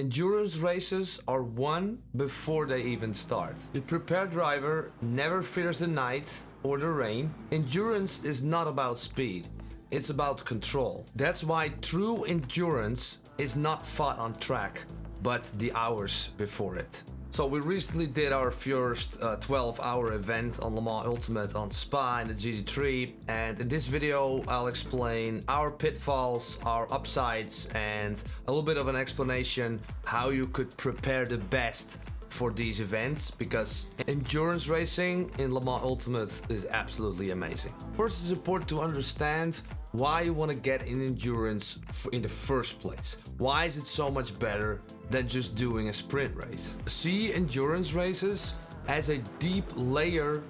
Endurance races are won before they even start. The prepared driver never fears the night or the rain. Endurance is not about speed, it's about control. That's why true endurance is not fought on track, but the hours before it. So we recently did our first 12-hour event on Le Mans Ultimate on Spa in the GT3, and in this video I'll explain our pitfalls, our upsides, and a little bit of an explanation how you could prepare the best for these events, because endurance racing in Le Mans Ultimate is absolutely amazing. First, it's important to understand why you want to get in endurance in the first place. Why is it so much better than just doing a sprint race? See endurance races as a deep layer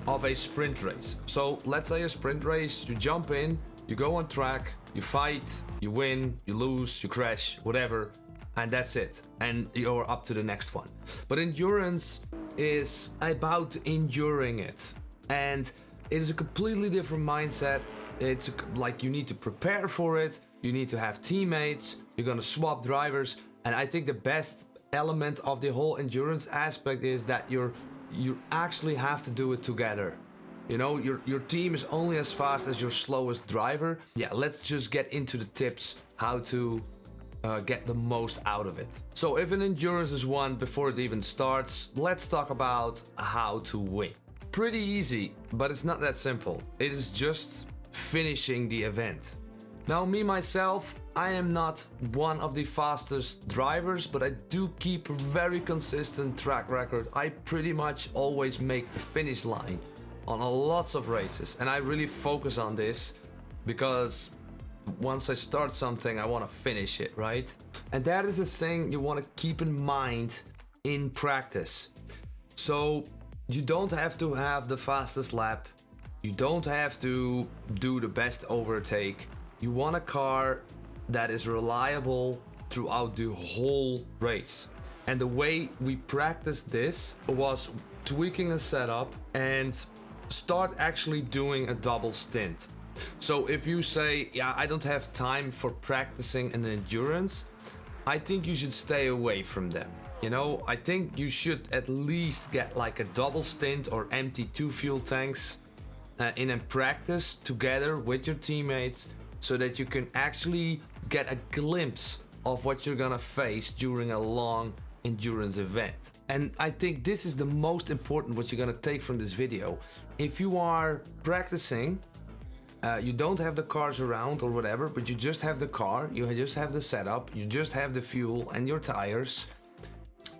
of a sprint race. So let's say a sprint race, you jump in, you go on track, you fight, you win, you lose, you crash, whatever, and that's it. And you're up to the next one. But endurance is about enduring it. And it is a completely different mindset. It's like you need to prepare for it, you need to have teammates, you're gonna swap drivers, and I think the best element of the whole endurance aspect is that you actually have to do it together. You know, your team is only as fast as your slowest driver. Yeah, let's just get into the tips how to get the most out of it. So if an endurance is won before it even starts, let's talk about how to win. Pretty easy, but it's not that simple. It is just finishing the event. Now, me myself, I am not one of the fastest drivers, but I do keep a very consistent track record. I pretty much always make the finish line on lots of races, and I really focus on this because once I start something, I want to finish it, right? And that is the thing you want to keep in mind in practice. So you don't have to have the fastest lap. You don't have to do the best overtake. You want a car that is reliable throughout the whole race. And the way we practiced this was tweaking a setup and start actually doing a double stint. So if you say, yeah, I don't have time for practicing an endurance, I think you should stay away from them. You know, I think you should at least get like a double stint or empty 2 fuel tanks in a practice together with your teammates, so that you can actually get a glimpse of what you're gonna face during a long endurance event. And I think this is the most important what you're gonna take from this video. If you are practicing, you don't have the cars around or whatever, but you just have the car, you just have the setup, you just have the fuel and your tires.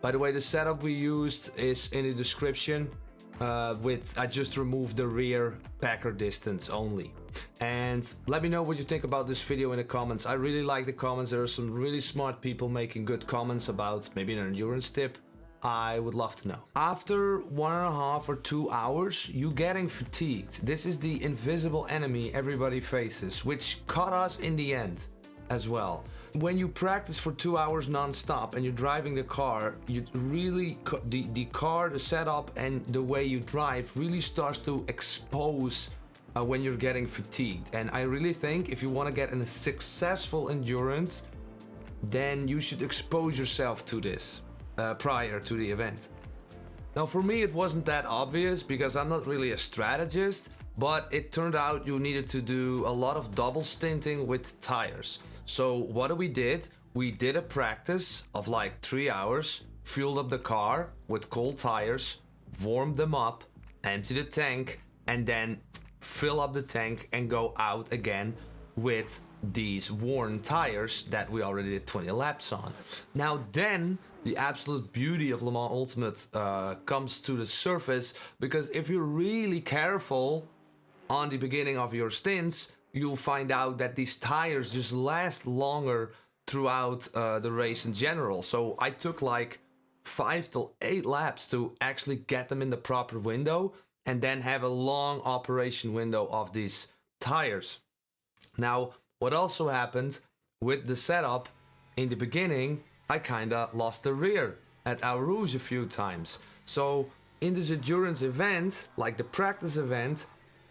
By the way, the setup we used is in the description. I just removed the rear packer distance only. And let me know what you think about this video in the comments. I really like the comments. There are some really smart people making good comments about maybe an endurance tip. I would love to know. After 1.5 or 2 hours, you're getting fatigued. This is the invisible enemy everybody faces, which caught us in the end as well. When you practice for 2 hours non-stop and you're driving the car, you really the car, the setup, and the way you drive really starts to expose when you're getting fatigued. And I really think if you want to get in a successful endurance, then you should expose yourself to this prior to the event. Now, for me, it wasn't that obvious because I'm not really a strategist, but it turned out you needed to do a lot of double stinting with tires. So what we did a practice of like 3 hours, fueled up the car with cold tires, warmed them up, empty the tank, and then fill up the tank and go out again with these worn tires that we already did 20 laps on. Now then, the absolute beauty of Le Mans Ultimate comes to the surface, because if you're really careful on the beginning of your stints, you'll find out that these tires just last longer throughout the race in general. So I took like 5 to 8 laps to actually get them in the proper window and then have a long operation window of these tires. Now, what also happened with the setup in the beginning, I kinda lost the rear at Eau Rouge a few times. So in this endurance event, like the practice event,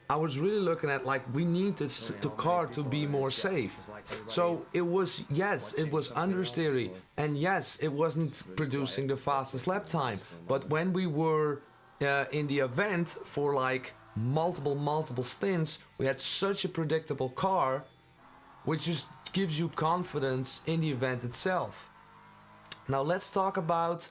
I was really looking at like we need the car to be more safe. So it was, yes, it was understeery, and yes, it wasn't producing the fastest lap time. But when we were in the event for like multiple stints, we had such a predictable car, which just gives you confidence in the event itself. Now let's talk about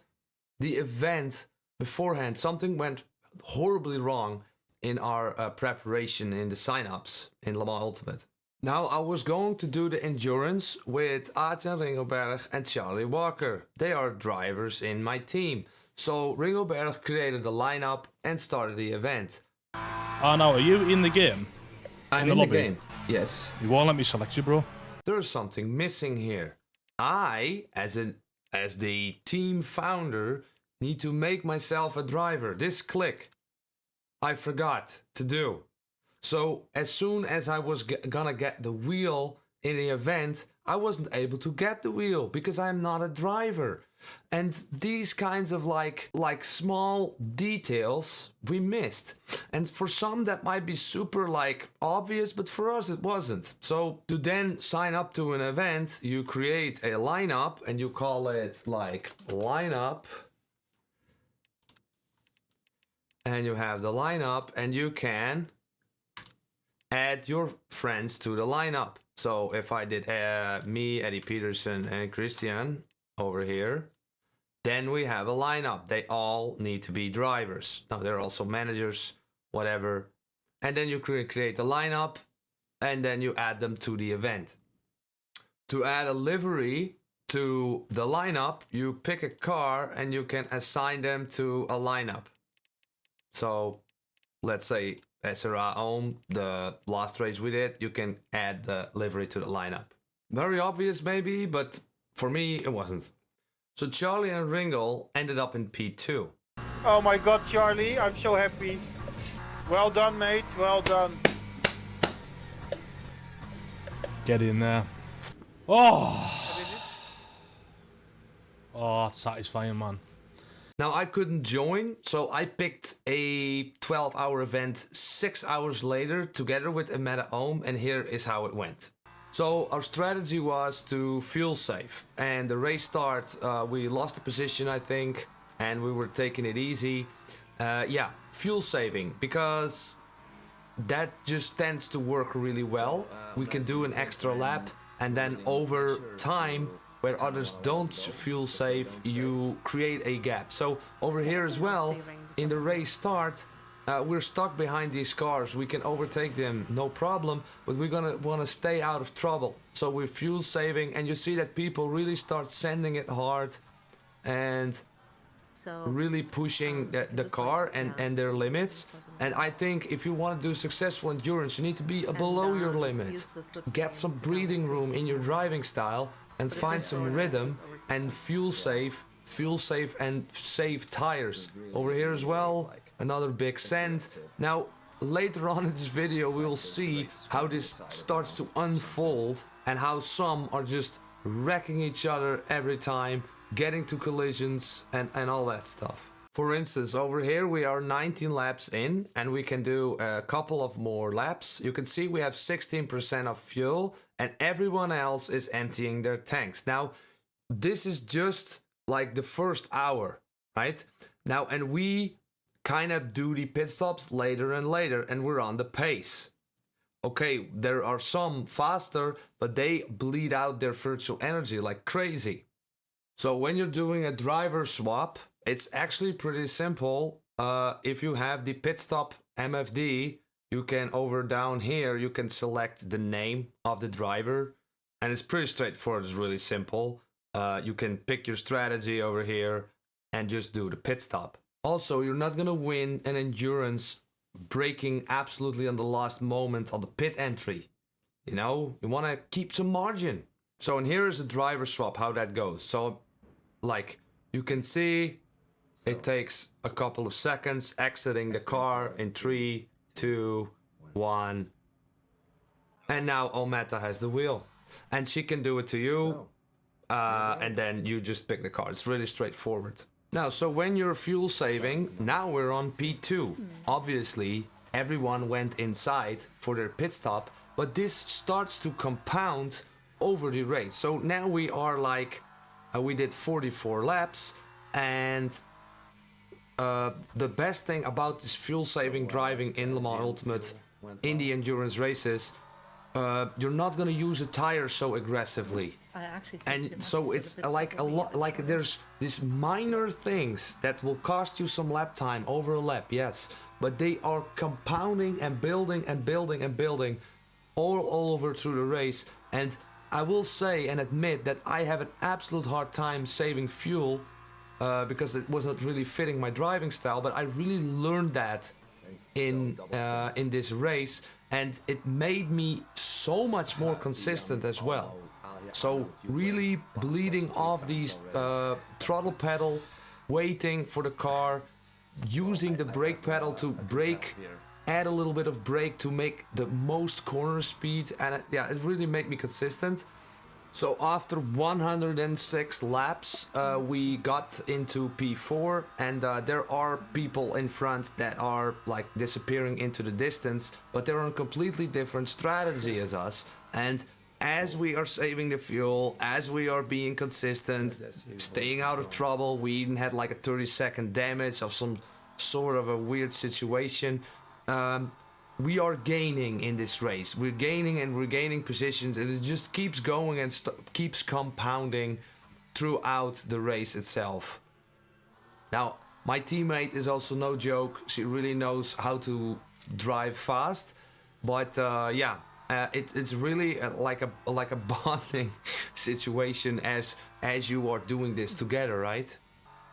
the event beforehand. Something went horribly wrong in our preparation in the signups in Le Mans Ultimate. Now I was going to do the endurance with Aartjan Ringelberg and Charlie Walker. They are drivers in my team. So Ringelberg created the lineup and started the event. Oh no, are you in the game? I'm in the game, yes. You won't let me select you, bro. There's something missing here. I, as the team founder, need to make myself a driver. This click I forgot to do. So as soon as I was gonna get the wheel in the event, I wasn't able to get the wheel because I'm not a driver. And these kinds of like small details we missed. And for some that might be super like obvious, but for us it wasn't. So to then sign up to an event, you create a lineup and you call it like lineup. And you have the lineup and you can add your friends to the lineup. So if I did me, Eddie Peterson and Christian over here, then we have a lineup. They all need to be drivers. Now they're also managers, whatever. And then you create the lineup and then you add them to the event. To add a livery to the lineup, you pick a car and you can assign them to a lineup. So let's say SRA Ohm, the last race we did, you can add the livery to the lineup. Very obvious maybe, but for me it wasn't. So Charlie and Ringel ended up in P2. Oh my god, Charlie, I'm so happy. Well done, mate, well done. Get in there. Oh! Oh, it's satisfying, man. Now I couldn't join, so I picked a 12-hour event 6 hours later together with Amanda Ohm, and here is how it went. So our strategy was to fuel save, and the race start, we lost the position I think, and we were taking it easy. Yeah, fuel saving, because that just tends to work really well. We can do an extra lap, and then over time, where others don't fuel save, you create a gap. So over here as well, in the race start, we're stuck behind these cars. We can overtake them, no problem, but we're gonna want to stay out of trouble. So we're fuel saving, and you see that people really start sending it hard and really pushing the car and their limits. And I think if you want to do successful endurance, you need to be below your limit. Get some breathing room in your driving style and find some rhythm and fuel save and save tires. Over here as well, another big send. Now later on in this video we will see how this starts to unfold and how some are just wrecking each other every time, getting to collisions and all that stuff. For instance, over here we are 19 laps in and we can do a couple of more laps. You can see we have 16% of fuel and everyone else is emptying their tanks. Now, this is just like the first hour, right? Now, and we kind of do the pit stops later and later and we're on the pace. Okay, there are some faster, but they bleed out their virtual energy like crazy. So when you're doing a driver swap, it's actually pretty simple. If you have the pit stop MFD, you can over down here, you can select the name of the driver. And it's pretty straightforward, it's really simple. You can pick your strategy over here and just do the pit stop. Also, you're not gonna win an endurance braking absolutely on the last moment on the pit entry. You know, you wanna keep some margin. So, and here is a driver swap, how that goes. So, like, you can see it takes a couple of seconds exiting the car in 3, 2, 1. And now Ometa has the wheel. And she can do it to you. And then you just pick the car. It's really straightforward. Now, so when you're fuel saving, now we're on P2. Obviously, everyone went inside for their pit stop, but this starts to compound over the race. So now we are like, we did 44 laps, and the best thing about this fuel-saving driving in Le Mans Ultimate in the endurance races, you're not gonna use a tire so aggressively, and so it's like a lot. Like there's these minor things that will cost you some lap time over a lap, yes, but they are compounding and building and building and building all over through the race. And I will say and admit that I have an absolute hard time saving fuel because it wasn't really fitting my driving style. But I really learned that in this race, and it made me so much more consistent as well. So really bleeding off these throttle pedal, waiting for the car, using the brake pedal to brake, add a little bit of brake to make the most corner speed, and it really made me consistent. So after 106 laps, we got into P4, and there are people in front that are like disappearing into the distance, but they're on a completely different strategy as us. And as we are saving the fuel, as we are being consistent, staying out of trouble, we even had like a 30-second damage of some sort of a weird situation. We are gaining in this race. We're gaining and we're gaining positions, and it just keeps going and keeps compounding throughout the race itself. Now, my teammate is also no joke. She really knows how to drive fast, but it's really like a bonding situation as you are doing this together, right?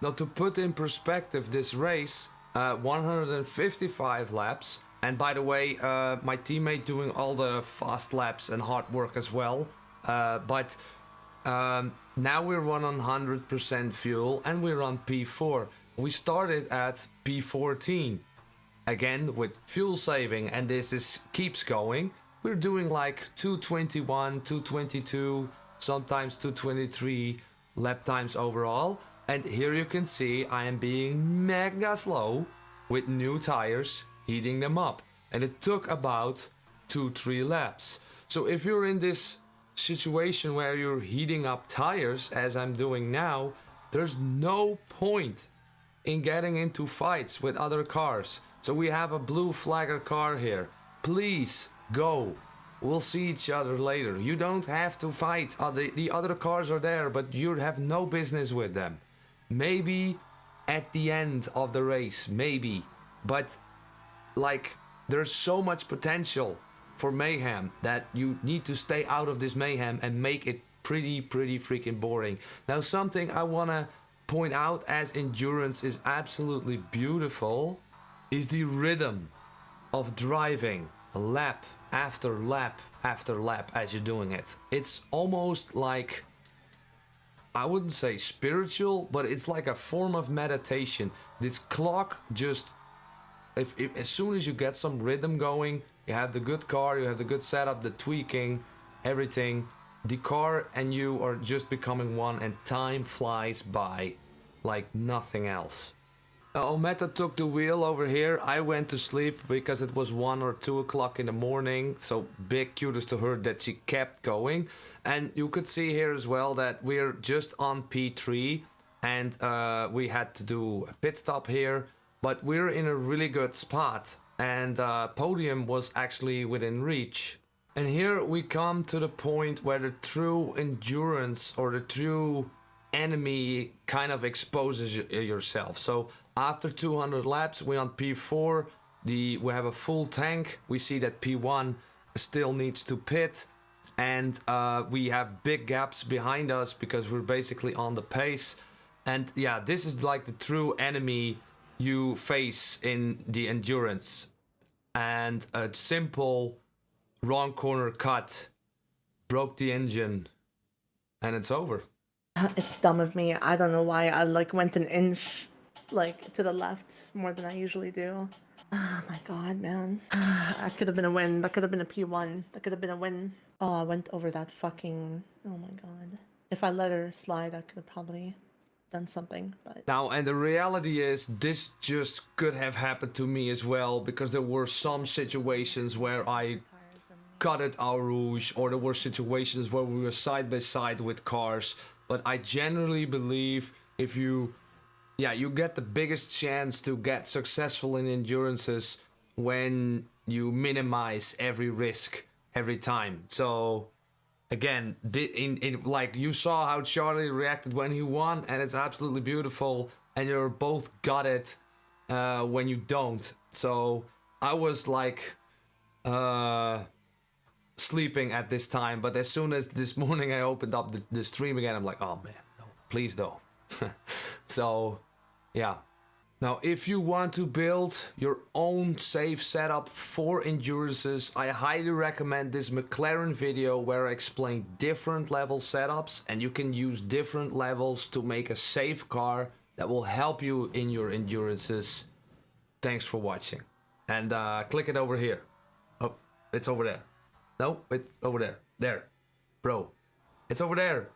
Now, to put in perspective this race, 155 laps. And by the way, my teammate doing all the fast laps and hard work as well. But now we're on 100% fuel and we're on P4. We started at P14. Again, with fuel saving, and this keeps going. We're doing like 221, 222, sometimes 223 lap times overall. And here you can see I am being mega slow with new tires, heating them up, and it took about 2-3 laps. So if you're in this situation where you're heating up tires as I'm doing now, there's no point in getting into fights with other cars. So we have a blue flagger car here. Please go. We'll see each other later. You don't have to fight. The other cars are there, but you have no business with them. Maybe at the end of the race, maybe, but like there's so much potential for mayhem that you need to stay out of this mayhem and make it pretty freaking boring. Now, something I want to point out as endurance is absolutely beautiful is the rhythm of driving lap after lap after lap as you're doing it. It's almost like, I wouldn't say spiritual, but it's like a form of meditation. This clock just, if as soon as you get some rhythm going, you have the good car, you have the good setup, the tweaking, everything, the car and you are just becoming one, and time flies by like nothing else. Ometa took the wheel over here. I went to sleep because it was 1 or 2 o'clock in the morning, so big kudos to her that she kept going. And you could see here as well that we're just on P3, and we had to do a pit stop here, but we're in a really good spot, and podium was actually within reach. And here we come to the point where the true endurance or the true enemy kind of exposes yourself. So after 200 laps, we're on P4. We have a full tank. We see that P1 still needs to pit, and we have big gaps behind us because we're basically on the pace. And yeah, this is like the true enemy you face in the endurance. And a simple wrong corner cut broke the engine, and it's over. It's dumb of me. I don't know why I like went an inch like to the left more than I usually do. Oh my god, man. That could have been a win. That could have been a P1. That could have been a win. Oh, I went over that fucking... Oh my god. If I let her slide, I could have probably done something. But Now, and the reality is, this just could have happened to me as well, because there were some situations where I cut it au rouge, or there were situations where we were side by side with cars. But I generally believe if you, yeah, you get the biggest chance to get successful in endurances when you minimize every risk every time. So again, in like you saw how Charlie reacted when he won, and it's absolutely beautiful. And you're both got it when you don't. So I was like sleeping at this time, but as soon as this morning I opened up the stream again, I'm like, oh man, no, please don't. So yeah. Now, if you want to build your own safe setup for endurances, I highly recommend this McLaren video where I explain different level setups, and you can use different levels to make a safe car that will help you in your endurances. Thanks for watching. And click it over here. Oh, it's over there. No, it's over there. There. Bro, it's over there.